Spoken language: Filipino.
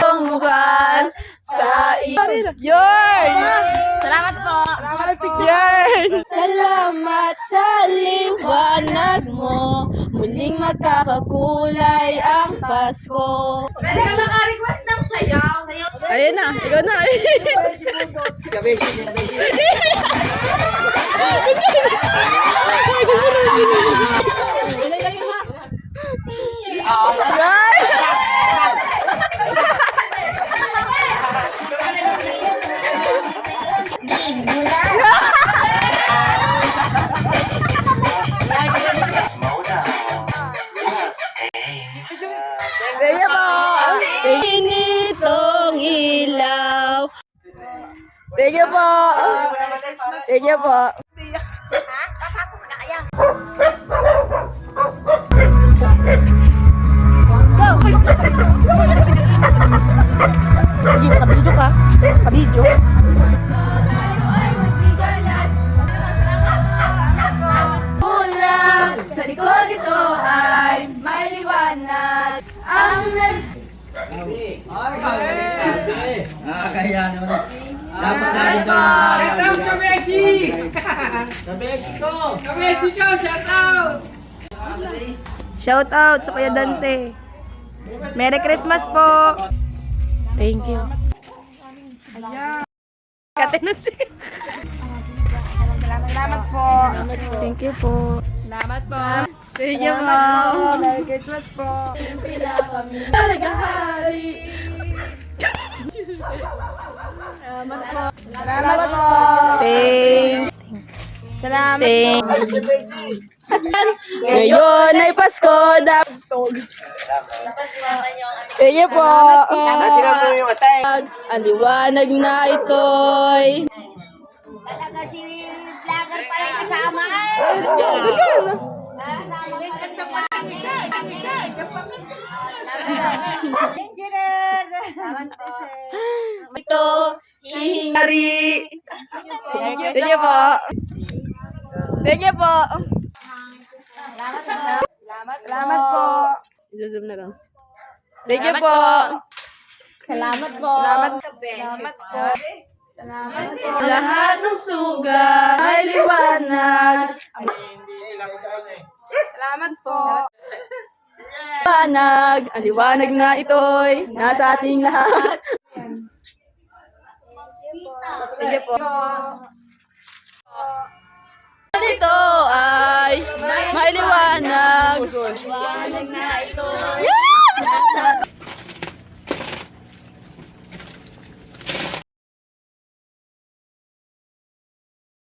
Tungguan sa Yarn! Salamat po. Yarn! Salamat sa liwanag mo, muling magkakakulay ang Pasko. Pwede ka maka-request ng sayaw. Ayun na, ikaw na. Kaya po, initong ilaw. Thank you po. Thank you po. Sige, kabidyo ka. Kabidyo. Ulang sa likod nito ay may liwanag. Ang Kaya naman. Dapat tayo ba? Shout out sa Messi! Sa Mexico! Sa Messi ko, shout out! shout out sa Kuya Dante. Merry Christmas po. Thank you. Katinan si. Salamat po. Thank you po. Salamat po. Thank you po. Merry Christmas po. Nagahari. Salamat po. Thank. Salamat Thank. Ngayon ay Pasko. Thank you po. Ang liwanag na ito'y. Talaga si vlogger pa rin kasama eh. Ganda pa rin siya. Engineer. Ito, hihingari. Thank you po. Thank you po. Salamat po. I-zoom na lang. Thank you po. Salamat po. Salamat po. Salamat po. Lahat ng sugat ay liwanag. Salamat po. Liwanag, ang liwanag na ito'y nasa ating lahat. Thank you po. Dito ay may liwanag. Liwanag na ito